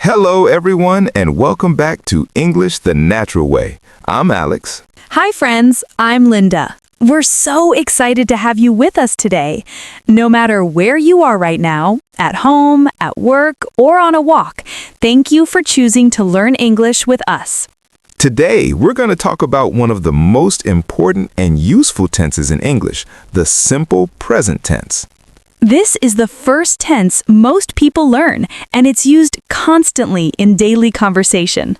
Hello, everyone, and welcome back to English the Natural Way. I'm Alex. Hi, friends. I'm Linda. We're so excited to have you with us today. No matter where you are right now, at home, at work, or on a walk, thank you for choosing to learn English with us. Today, we're going to talk about one of the most important and useful tenses in English, the simple present tense. This is the first tense most people learn, and it's used constantly in daily conversation.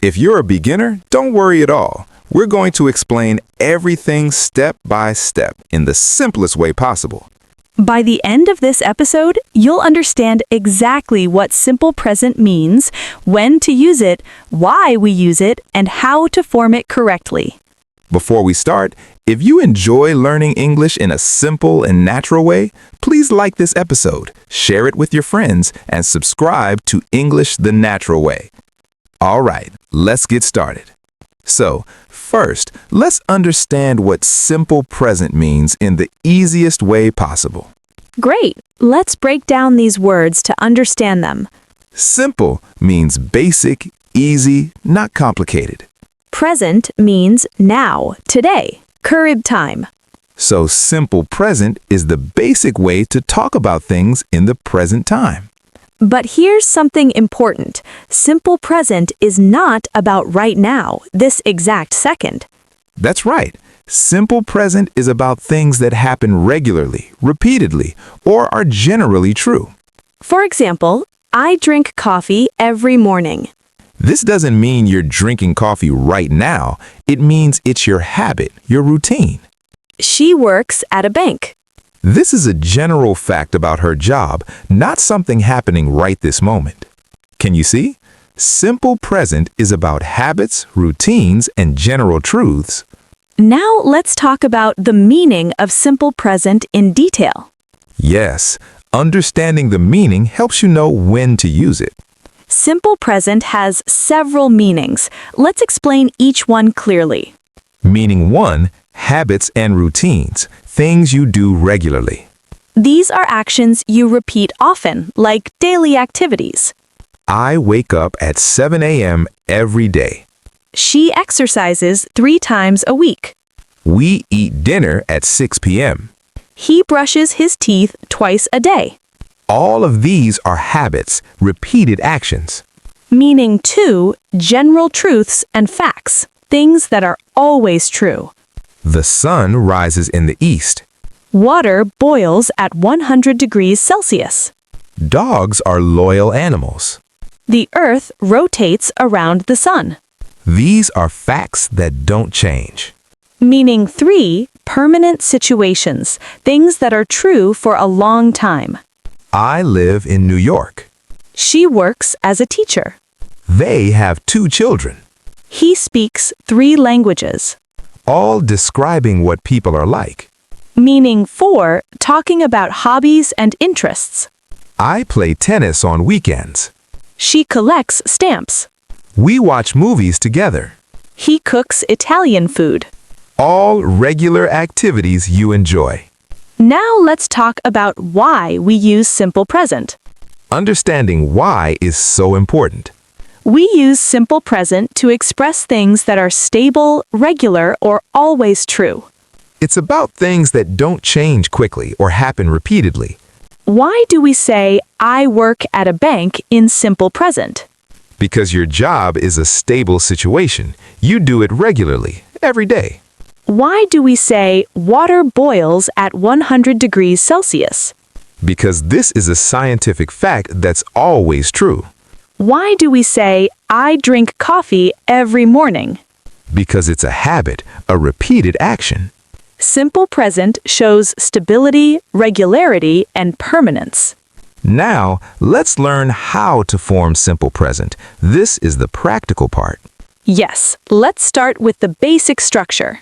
If you're a beginner, don't worry at all. We're going to explain everything step by step in the simplest way possible. By the end of this episode, you'll understand exactly what simple present means, when to use it, why we use it, and how to form it correctly. Before we start, if you enjoy learning English in a simple and natural way, please like this episode, share it with your friends, and subscribe to English the Natural Way. All right, let's get started. So, first, let's understand what simple present means in the easiest way possible. Great! Let's break down these words to understand them. Simple means basic, easy, not complicated. Present means now, today, current time. So simple present is the basic way to talk about things in the present time. But here's something important. Simple present is not about right now, this exact second. That's right. Simple present is about things that happen regularly, repeatedly, or are generally true. For example, I drink coffee every morning. This doesn't mean you're drinking coffee right now. It means it's your habit, your routine. She works at a bank. This is a general fact about her job, not something happening right this moment. Can you see? Simple present is about habits, routines, and general truths. Now let's talk about the meaning of simple present in detail. Yes, understanding the meaning helps you know when to use it. Simple present has several meanings. Let's explain each one clearly. Meaning 1, habits and routines, things you do regularly. These are actions you repeat often, like daily activities. I wake up at 7 a.m. every day. She exercises 3 times a week. We eat dinner at 6 p.m. He brushes his teeth twice a day. All of these are habits, repeated actions. Meaning 2, general truths and facts, things that are always true. The sun rises in the east. Water boils at 100 degrees Celsius. Dogs are loyal animals. The earth rotates around the sun. These are facts that don't change. Meaning 3, permanent situations, things that are true for a long time. I live in New York. She works as a teacher. They have 2 children. He speaks 3 languages. All describing what people are like. Meaning 4, talking about hobbies and interests. I play tennis on weekends. She collects stamps. We watch movies together. He cooks Italian food. All regular activities you enjoy. Now let's talk about why we use simple present. Understanding why is so important. We use simple present to express things that are stable, regular, or always true. It's about things that don't change quickly or happen repeatedly. Why do we say, I work at a bank in simple present? Because your job is a stable situation. You do it regularly, every day. Why do we say, water boils at 100 degrees Celsius? Because this is a scientific fact that's always true. Why do we say, I drink coffee every morning? Because it's a habit, a repeated action. Simple present shows stability, regularity, and permanence. Now, let's learn how to form simple present. This is the practical part. Yes, let's start with the basic structure.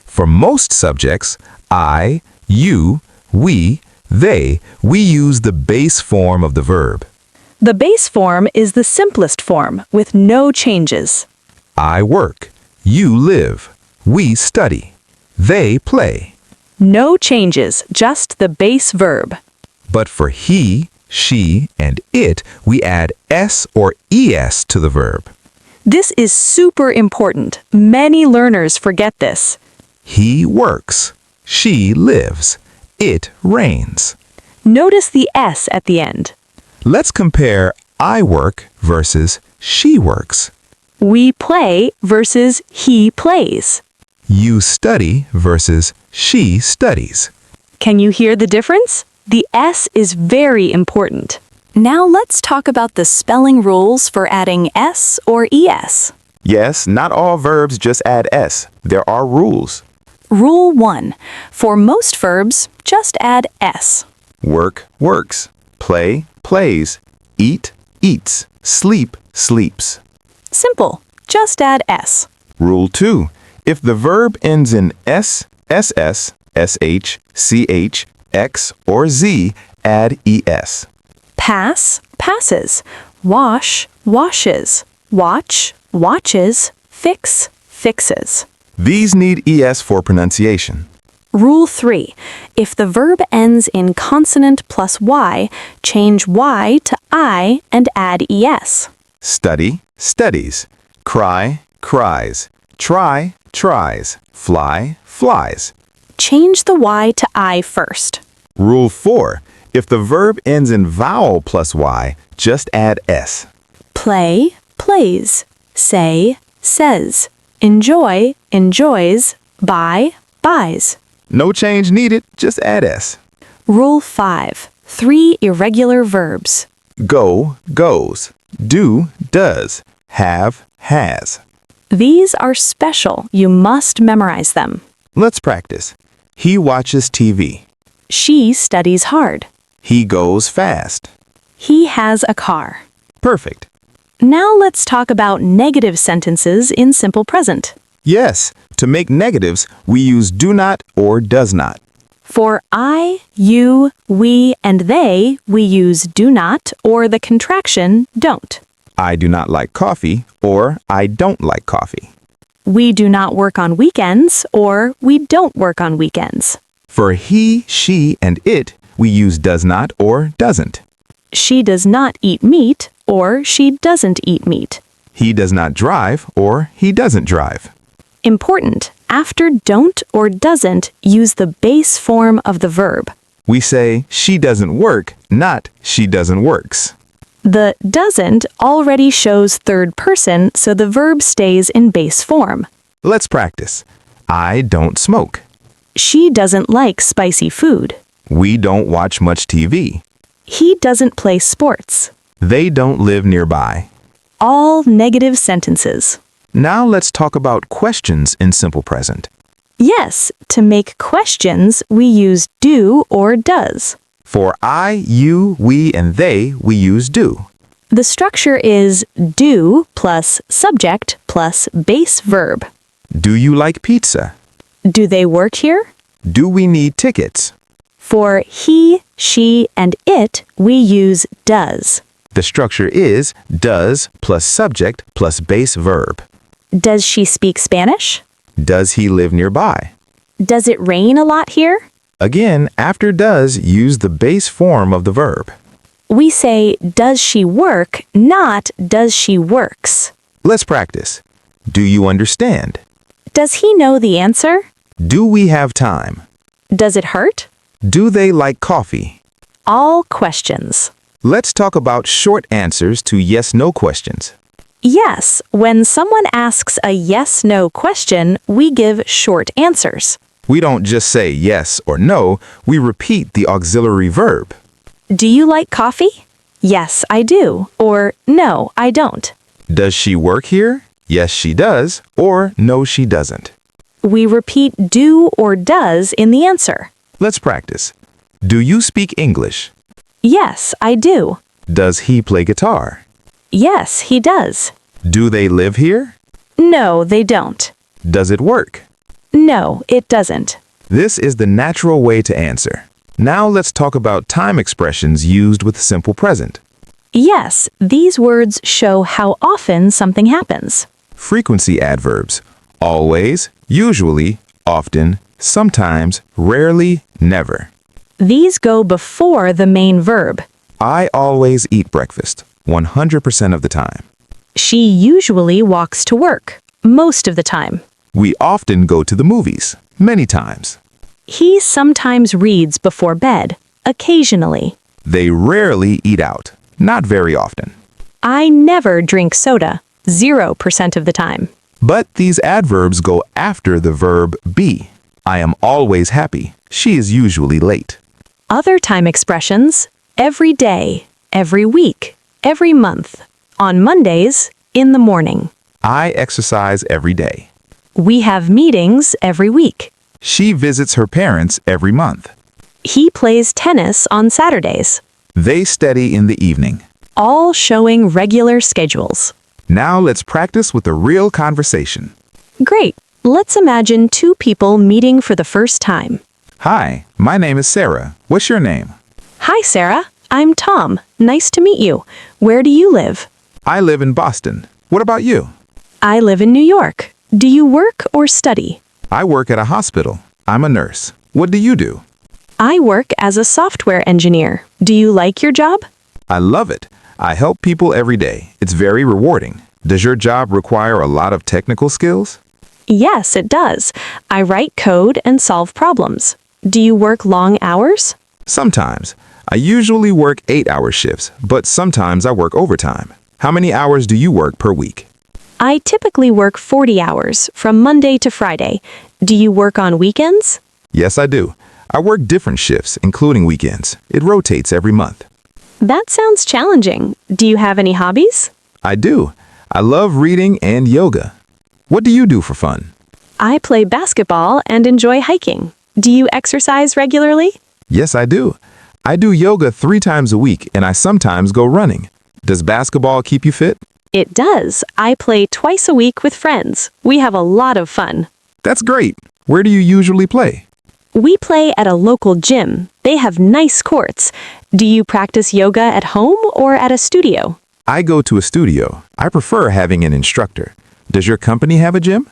For most subjects, I, you, we, they, we use the base form of the verb. The base form is the simplest form, with no changes. I work. You live. We study. They play. No changes, just the base verb. But for he, she, and it, we add s or es to the verb. This is super important. Many learners forget this. He works. She lives. It rains. Notice the S at the end. Let's compare I work versus she works. We play versus he plays. You study versus she studies. Can you hear the difference? The S is very important. Now let's talk about the spelling rules for adding S or ES. Yes, not all verbs just add s. There are rules. Rule 1. For most verbs, just add S. Work, works. Play, plays. Eat, eats. Sleep, sleeps. Simple. Just add S. Rule 2. If the verb ends in s, ss, sh, ch, x, or z, add es. Pass, passes. Wash, washes. Watch, watches. Fix, fixes. These need es for pronunciation. Rule 3. If the verb ends in consonant plus y, change y to I and add es. Study, studies. Cry, cries. Try, tries. Fly, flies. Change the y to I first. Rule 4. If the verb ends in vowel plus y, just add s. Play, plays. Say, says. Enjoy, enjoys. Buy, buys. No change needed, just add s. Rule 5. 3 irregular verbs. Go, goes. Do, does. Have, has. These are special. You must memorize them. Let's practice. He watches TV. She studies hard. He goes fast. He has a car. Perfect. Now let's talk about negative sentences in simple present. Yes, to make negatives, we use do not or does not. For I, you, we, and they, we use do not or the contraction don't. I do not like coffee or I don't like coffee. We do not work on weekends or we don't work on weekends. For he, she, and it, we use does not or doesn't. She does not eat meat or she doesn't eat meat. He does not drive or he doesn't drive. Important, after don't or doesn't, use the base form of the verb. We say she doesn't work, not she doesn't works. The doesn't already shows third person, so the verb stays in base form. Let's practice. I don't smoke. She doesn't like spicy food. We don't watch much TV. He doesn't play sports. They don't live nearby. All negative sentences. Now let's talk about questions in simple present. Yes, to make questions, we use do or does. For I, you, we, and they, we use do. The structure is do plus subject plus base verb. Do you like pizza? Do they work here? Do we need tickets? For he, she, and it, we use does. The structure is does plus subject plus base verb. Does she speak Spanish? Does he live nearby? Does it rain a lot here? Again, after does, use the base form of the verb. We say, does she work, not does she works. Let's practice. Do you understand? Does he know the answer? Do we have time? Does it hurt? Do they like coffee? All questions. Let's talk about short answers to yes-no questions. Yes, when someone asks a yes-no question, we give short answers. We don't just say yes or no, we repeat the auxiliary verb. Do you like coffee? Yes, I do. Or no, I don't. Does she work here? Yes, she does. Or no, she doesn't. We repeat do or does in the answer. Let's practice. Do you speak English? Yes, I do. Does he play guitar? Yes, he does. Do they live here? No, they don't. Does it work? No, it doesn't. This is the natural way to answer. Now let's talk about time expressions used with simple present. Yes, these words show how often something happens. Frequency adverbs. Always, usually, often, sometimes, rarely, never. These go before the main verb. I always eat breakfast, 100% of the time. She usually walks to work, most of the time. We often go to the movies, many times. He sometimes reads before bed, occasionally. They rarely eat out, not very often. I never drink soda, 0% of the time. But these adverbs go after the verb be. I am always happy. She is usually late. Other time expressions: every day, every week, every month. On Mondays, in the morning. I exercise every day. We have meetings every week. She visits her parents every month. He plays tennis on Saturdays. They study in the evening. All showing regular schedules. Now let's practice with a real conversation. Great. Let's imagine two people meeting for the first time. Hi, my name is Sarah. What's your name? Hi, Sarah. I'm Tom. Nice to meet you. Where do you live? I live in Boston. What about you? I live in New York. Do you work or study? I work at a hospital. I'm a nurse. What do you do? I work as a software engineer. Do you like your job? I love it. I help people every day. It's very rewarding. Does your job require a lot of technical skills? Yes, it does. I write code and solve problems. Do you work long hours? Sometimes. I usually work 8-hour shifts, but sometimes I work overtime. How many hours do you work per week? I typically work 40 hours, from Monday to Friday. Do you work on weekends? Yes, I do. I work different shifts, including weekends. It rotates every month. That sounds challenging. Do you have any hobbies? I do. I love reading and yoga. What do you do for fun? I play basketball and enjoy hiking. Do you exercise regularly? Yes, I do. I do yoga 3 times a week, and I sometimes go running. Does basketball keep you fit? It does. I play twice a week with friends. We have a lot of fun. That's great. Where do you usually play? We play at a local gym. They have nice courts. Do you practice yoga at home or at a studio? I go to a studio. I prefer having an instructor. Does your company have a gym?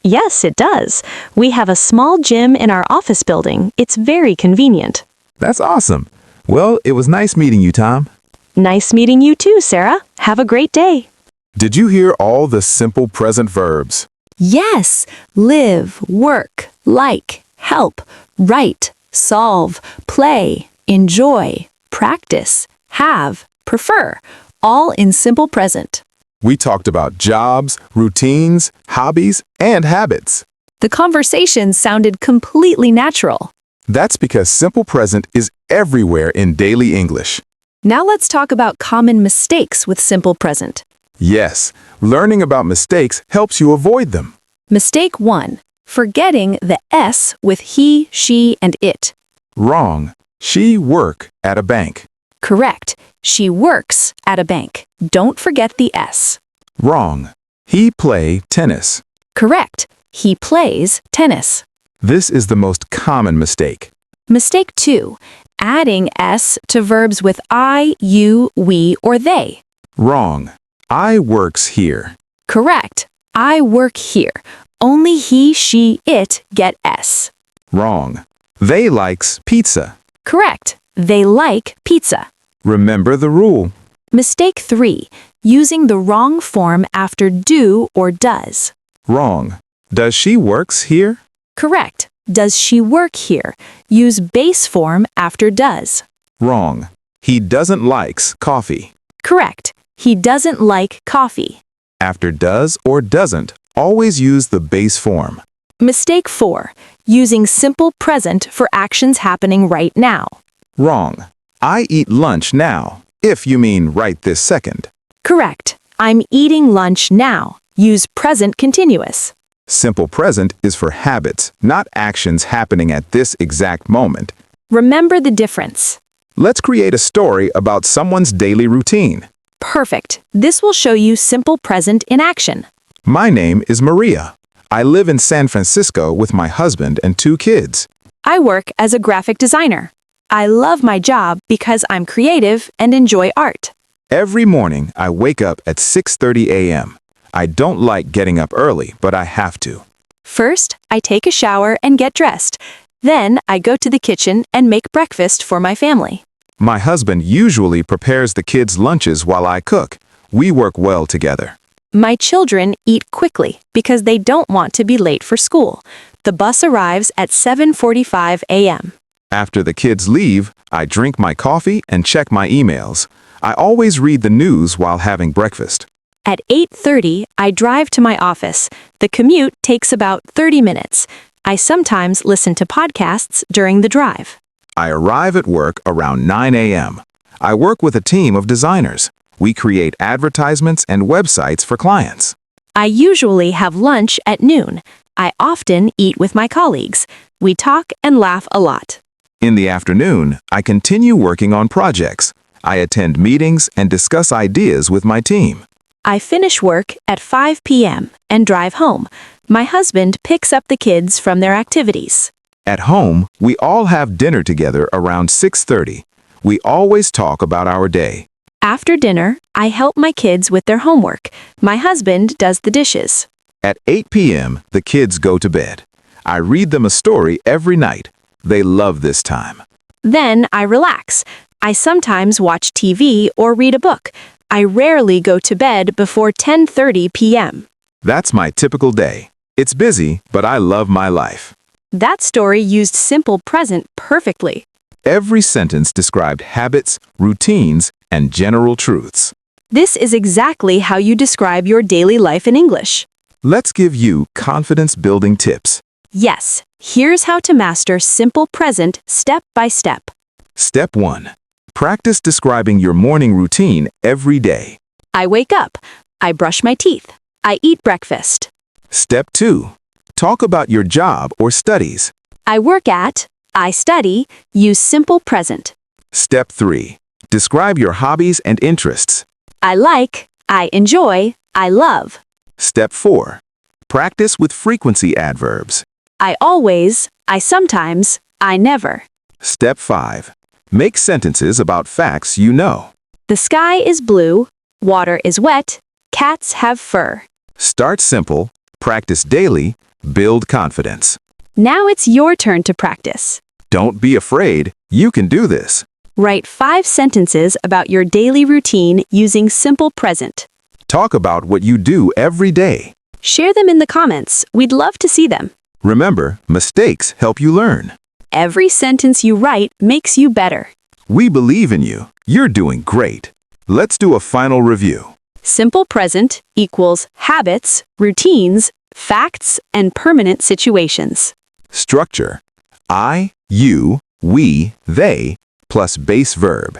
Yes, it does. We have a small gym in our office building. It's very convenient. That's awesome. Well, it was nice meeting you, Tom. Nice meeting you too, Sarah. Have a great day. Did you hear all the simple present verbs? Yes. Live, work, like, help, write, solve, play, enjoy, practice, have, prefer, all in simple present. We talked about jobs, routines, hobbies, and habits. The conversation sounded completely natural. That's because simple present is everywhere in daily English. Now let's talk about common mistakes with simple present. Yes, learning about mistakes helps you avoid them. Mistake 1. Forgetting the S with he, she, and it. Wrong. She work at a bank. Correct. She works at a bank. Don't forget the S. Wrong. He play tennis. Correct. He plays tennis. This is the most common mistake. Mistake 2. Adding S to verbs with I, you, we, or they. Wrong. I works here. Correct. I work here. Only he, she, it get S. Wrong. They likes pizza. Correct. They like pizza. Remember the rule. Mistake 3. Using the wrong form after do or does. Wrong. Does she works here? Correct. Does she work here? Use base form after does. Wrong. He doesn't likes coffee. Correct. He doesn't like coffee. After does or doesn't, always use the base form. Mistake 4. Using simple present for actions happening right now. Wrong. I eat lunch now, if you mean right this second. Correct. I'm eating lunch now. Use present continuous. Simple present is for habits, not actions happening at this exact moment. Remember the difference. Let's create a story about someone's daily routine. Perfect. This will show you simple present in action. My name is Maria. I live in San Francisco with my husband and 2 kids. I work as a graphic designer. I love my job because I'm creative and enjoy art. Every morning, I wake up at 6:30 a.m. I don't like getting up early, but I have to. First, I take a shower and get dressed. Then, I go to the kitchen and make breakfast for my family. My husband usually prepares the kids' lunches while I cook. We work well together. My children eat quickly because they don't want to be late for school. The bus arrives at 7:45 a.m. After the kids leave, I drink my coffee and check my emails. I always read the news while having breakfast. At 8:30, I drive to my office. The commute takes about 30 minutes. I sometimes listen to podcasts during the drive. I arrive at work around 9 a.m. I work with a team of designers. We create advertisements and websites for clients. I usually have lunch at noon. I often eat with my colleagues. We talk and laugh a lot. In the afternoon, I continue working on projects. I attend meetings and discuss ideas with my team. I finish work at 5 p.m. and drive home. My husband picks up the kids from their activities. At home, we all have dinner together around 6:30. We always talk about our day. After dinner, I help my kids with their homework. My husband does the dishes. At 8 p.m., the kids go to bed. I read them a story every night. They love this time. Then I relax. I sometimes watch TV or read a book. I rarely go to bed before 10:30 p.m. That's my typical day. It's busy, but I love my life. That story used simple present perfectly. Every sentence described habits, routines, and general truths. This is exactly how you describe your daily life in English. Let's give you confidence-building tips. Yes, here's how to master simple present step by step. Step 1. Practice describing your morning routine every day. I wake up. I brush my teeth. I eat breakfast. Step 2. Talk about your job or studies. I work at. I study. Use simple present. Step 3. Describe your hobbies and interests. I like. I enjoy. I love. Step 4. Practice with frequency adverbs. I always. I sometimes. I never. Step 5. Make sentences about facts you know. The sky is blue. Water is wet. Cats have fur. Start simple, practice daily, build confidence. Now it's your turn to practice. Don't be afraid, you can do this. Write 5 sentences about your daily routine using simple present. Talk about what you do every day. Share them in the comments. We'd love to see them. Remember, mistakes help you learn. Every sentence you write makes you better. We believe in you. You're doing great. Let's do a final review. Simple present equals habits, routines, facts, and permanent situations. Structure. I, you, we, they, plus base verb.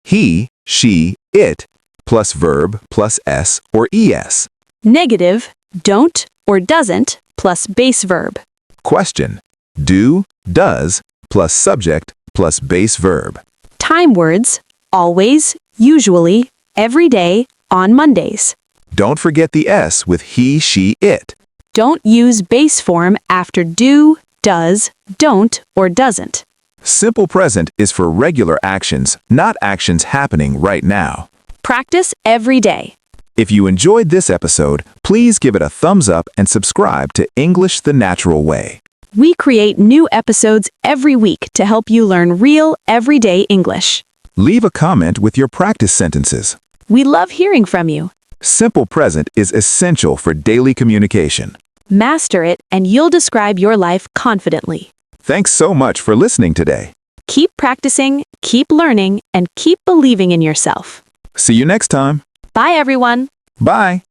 He, she, it, plus verb plus s or es. Negative, don't or doesn't, plus base verb. Question. Do, does, plus subject, plus base verb. Time words, always, usually, every day, on Mondays. Don't forget the s with he, she, it. Don't use base form after do, does, don't, or doesn't. Simple present is for regular actions, not actions happening right now. Practice every day. If you enjoyed this episode, please give it a thumbs up and subscribe to English the Natural Way. We create new episodes every week to help you learn real, everyday English. Leave a comment with your practice sentences. We love hearing from you. Simple present is essential for daily communication. Master it, and you'll describe your life confidently. Thanks so much for listening today. Keep practicing, keep learning, and keep believing in yourself. See you next time. Bye, everyone. Bye.